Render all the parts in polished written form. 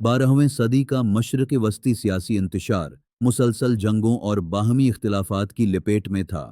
12वीं सदी का मशरक़ वस्ती सियासी इंतशार मुसलसल जंगों और बाहमी इख्तिलाफात की लपेट में था।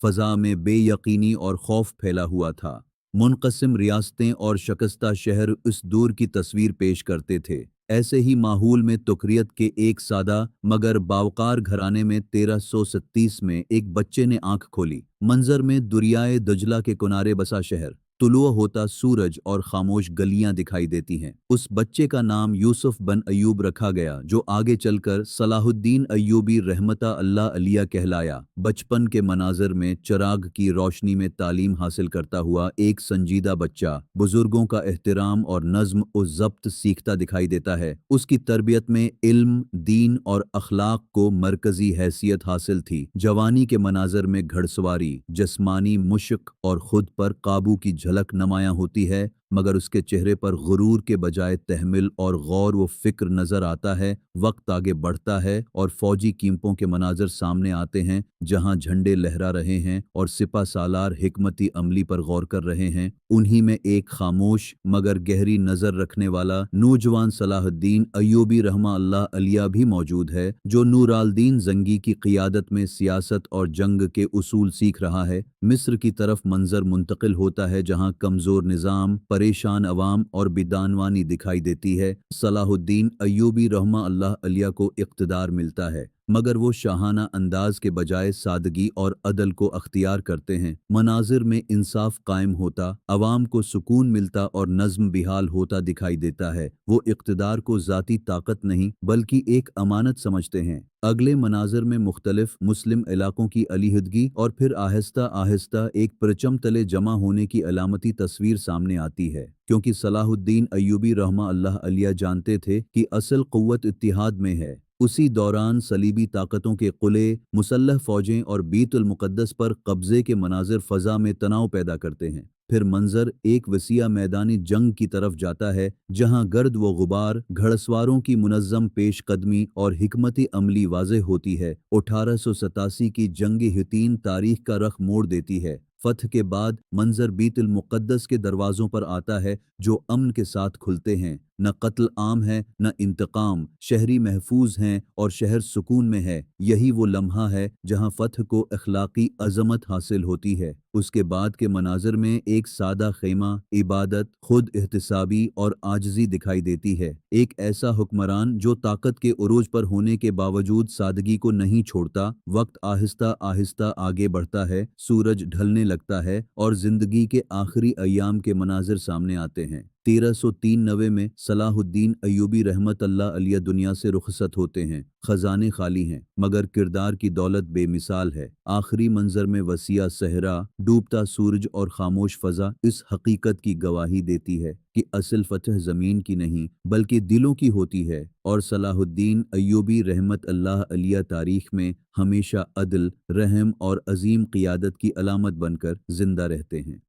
फ़ज़ा में बेयकीनी और खौफ फैला हुआ था। मुनक़सिम रियासतें और शकस्ता शहर इस दूर की तस्वीर पेश करते थे। ऐसे ही माहौल में तुकरियत के एक सादा मगर बावकार घराने में 1337 में एक बच्चे ने आंख खोली। मंजर में दरियाए दजला के किनारे बसा शहर, तुलुआ होता सूरज और खामोश गलियां दिखाई देती हैं। उस बच्चे का नाम यूसुफ बन अयूब रखा गया, जो आगे चलकर सलाहुद्दीन अयूबी रहमता अल्लाह अलिया कहलाया। बचपन के मनाज़र में चिराग की रोशनी में तालीम हासिल करता हुआ एक संजीदा बच्चा बुजुर्गों का एहतराम और नज़्म व ज़ब्त सीखता दिखाई देता है। उसकी तरबियत में इल्म, दीन और अखलाक को मरकजी हैसियत हासिल थी। जवानी के मनाज़र में घड़सवारी, जिस्मानी मुश्क और खुद पर काबू की झलक नुमायां होती है, मगर उसके चेहरे पर गुरूर के बजाय तहम्मुल और गौर व फिक्र नजर आता है। वक्त आगे बढ़ता है और फौजी कीमतों के मनाजर सामने आते हैं, जहां झंडे लहरा रहे हैं और सिपा सालार हिकमती अमली पर गौर कर रहे हैं। उन्हीं में एक खामोश मगर गहरी नजर रखने वाला नौजवान सलाहुद्दीन अयूबी रहमा अल्लाह अलिया भी मौजूद है, जो नूरालदीन जंगी की क़ियादत में सियासत और जंग के उसूल सीख रहा है। मिस्र की तरफ मंजर मुंतकिल होता है, जहां कमजोर निज़ाम, परेशान अवाम और बिदानवानी दिखाई देती है। सलाहुद्दीन अयूबी रहमा अल्लाह अलिया को इक़्तिदार मिलता है, मगर वो शाहाना अंदाज के बजाय सादगी और अदल को अख्तियार करते हैं। मनाजिर में इंसाफ कायम होता, अवाम को सुकून मिलता और नज़्म बिहाल होता दिखाई देता है। वो इक़्तिदार को ज़ाती ताकत नहीं बल्कि एक अमानत समझते हैं। अगले मनाजिर में मुख्तलिफ मुस्लिम इलाकों की अलीहदगी और फिर आहिस्ता आहिस्ता एक परचम तले जमा होने की अलामती तस्वीर सामने आती है, क्योंकि सलाहुद्दीन अयूबी रहमा अल्लाह अलिया जानते थे कि असल क़ुव्वत इत्तिहाद में है। उसी दौरान सलीबी ताकतों के क़िले, मुसल्लह फ़ौजें और बीतुल मुक़द्दस पर कब्ज़े के मनाज़िर फ़ज़ा में तनाव पैदा करते हैं। फिर मंजर एक वसीया मैदानी जंग की तरफ जाता है, जहां गर्द व गुबार, घड़सवारों की मुनज़्ज़म पेशकदमी और हिकमती अमली वाज़ेह होती है। 1887 की जंग हितीन तारीख का रख मोड़ देती है। फतह के बाद मंजर बीतुल मुक़द्दस के दरवाज़ों पर आता है, जो अमन के साथ खुलते हैं। न कत्ल आम है न इंतकाम, शहरी महफूज हैं और शहर सुकून में है। यही वो लम्हा है जहां फतह को अखलाकी अजमत हासिल होती है। उसके बाद के मनाजिर में एक सादा खेमा, इबादत, खुद एहतिसाबी और आजिज़ी दिखाई देती है। एक ऐसा हुक्मरान जो ताकत के उरूज पर होने के बावजूद सादगी को नहीं छोड़ता। वक्त आहिस्ता आहिस्ता आगे बढ़ता है, सूरज ढलने लगता है और जिंदगी के आखिरी अय्याम के मनाजिर सामने आते हैं। 1393 में सलाहुद्दीन अयूबी रहमत अल्लाह अलिया दुनिया से रुखसत होते हैं। खजाने खाली हैं, मगर किरदार की दौलत बेमिसाल है। आखिरी मंजर में वसीया सहरा, डूबता सूरज और खामोश फ़ज़ा इस हकीकत की गवाही देती है कि असल फतह ज़मीन की नहीं बल्कि दिलों की होती है, और सलाहुद्दीन अयूबी रहमत अल्लाह अलिया तारीख में हमेशा अदल, रहम और अजीम क़ियादत की अलामत बनकर जिंदा रहते हैं।